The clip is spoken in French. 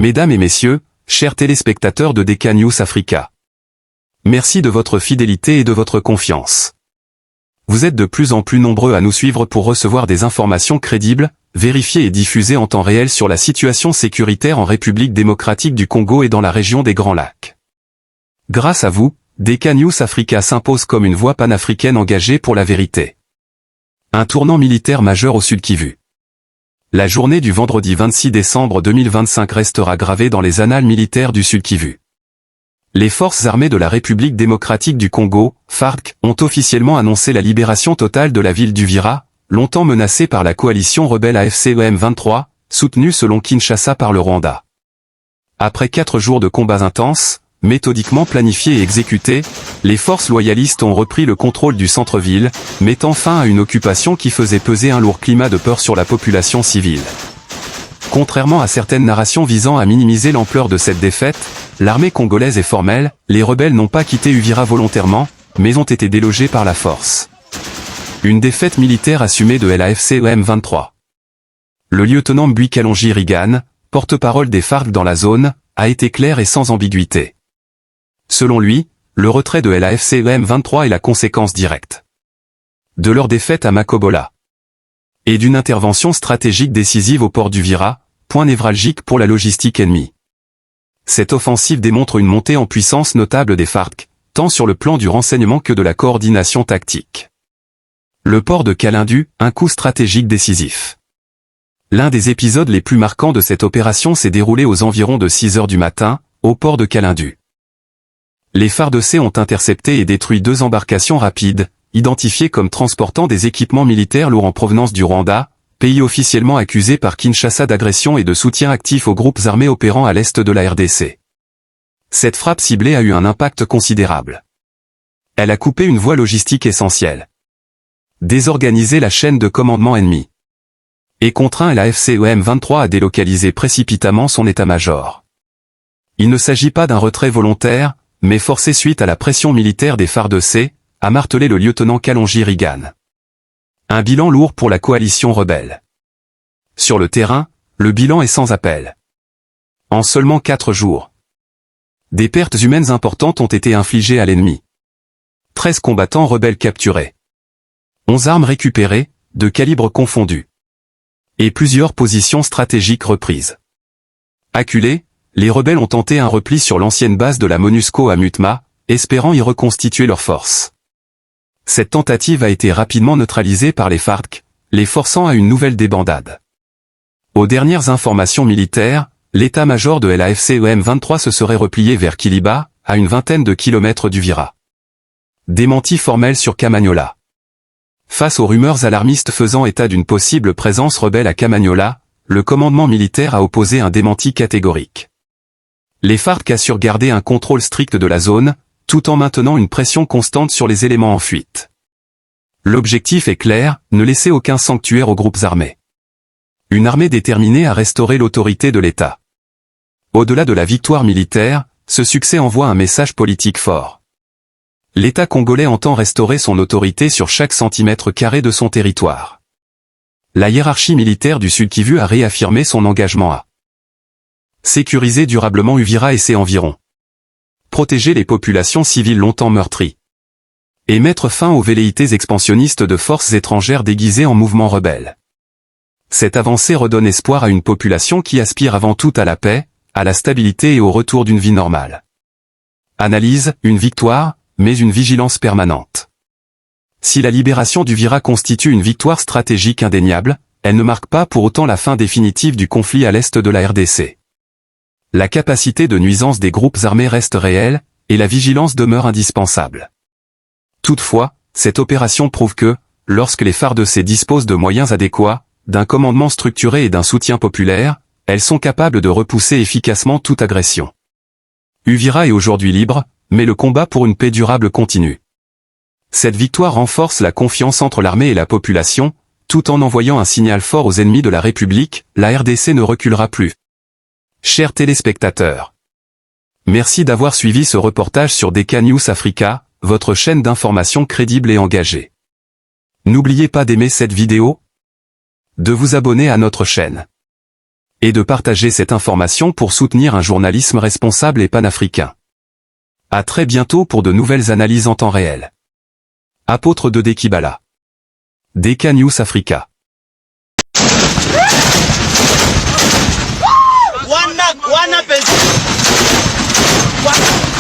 Mesdames et messieurs, chers téléspectateurs de DK News Africa. Merci de votre fidélité et de votre confiance. Vous êtes de plus en plus nombreux à nous suivre pour recevoir des informations crédibles, vérifiées et diffusées en temps réel sur la situation sécuritaire en République démocratique du Congo et dans la région des Grands Lacs. Grâce à vous, DK News Africa s'impose comme une voix panafricaine engagée pour la vérité. Un tournant militaire majeur au Sud Kivu. La journée du vendredi 26 décembre 2025 restera gravée dans les annales militaires du Sud Kivu. Les forces armées de la République démocratique du Congo, FARC, ont officiellement annoncé la libération totale de la ville d'Uvira, longtemps menacée par la coalition rebelle AFC M23, soutenue selon Kinshasa par le Rwanda. Après 4 jours de combats intenses, méthodiquement planifiés et exécutés, les forces loyalistes ont repris le contrôle du centre-ville, mettant fin à une occupation qui faisait peser un lourd climat de peur sur la population civile. Contrairement à certaines narrations visant à minimiser l'ampleur de cette défaite, l'armée congolaise est formelle, les rebelles n'ont pas quitté Uvira volontairement, mais ont été délogés par la force. Une défaite militaire assumée de l'AFC M23. Le lieutenant Mbui Kalonji Rigane, porte-parole des FARC dans la zone, a été clair et sans ambiguïté. Selon lui, le retrait de l'AFC M23 est la conséquence directe de leur défaite à Makobola et d'une intervention stratégique décisive au port d'Uvira, point névralgique pour la logistique ennemie. Cette offensive démontre une montée en puissance notable des FARC, tant sur le plan du renseignement que de la coordination tactique. Le port de Kalindu, un coup stratégique décisif. L'un des épisodes les plus marquants de cette opération s'est déroulé aux environs de 6 heures du matin, au port de Kalindu. Les FARDC ont intercepté et détruit 2 embarcations rapides, identifiées comme transportant des équipements militaires lourds en provenance du Rwanda, pays officiellement accusé par Kinshasa d'agression et de soutien actif aux groupes armés opérant à l'est de la RDC. Cette frappe ciblée a eu un impact considérable. Elle a coupé une voie logistique essentielle, désorganisé la chaîne de commandement ennemi, et contraint l'AFC M23 à délocaliser précipitamment son état-major. Il ne s'agit pas d'un retrait volontaire, mais forcé suite à la pression militaire des FARDC, a martelé le lieutenant Kalonji Rigane. Un bilan lourd pour la coalition rebelle. Sur le terrain, le bilan est sans appel. En seulement 4 jours, des pertes humaines importantes ont été infligées à l'ennemi. 13 combattants rebelles capturés. 11 armes récupérées, de calibres confondus. Et plusieurs positions stratégiques reprises. Acculés, les rebelles ont tenté un repli sur l'ancienne base de la MONUSCO à Mutma, espérant y reconstituer leurs forces. Cette tentative a été rapidement neutralisée par les FARC, les forçant à une nouvelle débandade. Aux dernières informations militaires, l'état-major de l'AFC M23 se serait replié vers Kiliba, à une vingtaine de kilomètres d'Uvira. Démenti formel sur Kamanyola. Face aux rumeurs alarmistes faisant état d'une possible présence rebelle à Kamanyola, le commandement militaire a opposé un démenti catégorique. Les FARC assurent garder un contrôle strict de la zone, tout en maintenant une pression constante sur les éléments en fuite. L'objectif est clair, ne laisser aucun sanctuaire aux groupes armés. Une armée déterminée à restaurer l'autorité de l'État. Au-delà de la victoire militaire, ce succès envoie un message politique fort. L'État congolais entend restaurer son autorité sur chaque centimètre carré de son territoire. La hiérarchie militaire du Sud Kivu a réaffirmé son engagement à sécuriser durablement Uvira et ses environs. Protéger les populations civiles longtemps meurtries. Et mettre fin aux velléités expansionnistes de forces étrangères déguisées en mouvements rebelles. Cette avancée redonne espoir à une population qui aspire avant tout à la paix, à la stabilité et au retour d'une vie normale. Analyse, une victoire, mais une vigilance permanente. Si la libération d'Uvira constitue une victoire stratégique indéniable, elle ne marque pas pour autant la fin définitive du conflit à l'est de la RDC. La capacité de nuisance des groupes armés reste réelle, et la vigilance demeure indispensable. Toutefois, cette opération prouve que, lorsque les FARDC disposent de moyens adéquats, d'un commandement structuré et d'un soutien populaire, elles sont capables de repousser efficacement toute agression. Uvira est aujourd'hui libre, mais le combat pour une paix durable continue. Cette victoire renforce la confiance entre l'armée et la population, tout en envoyant un signal fort aux ennemis de la République, la RDC ne reculera plus. Chers téléspectateurs, merci d'avoir suivi ce reportage sur DK News Africa, votre chaîne d'information crédible et engagée. N'oubliez pas d'aimer cette vidéo, de vous abonner à notre chaîne et de partager cette information pour soutenir un journalisme responsable et panafricain. À très bientôt pour de nouvelles analyses en temps réel. Apôtre de Dekibala. DK News Africa. Voilà.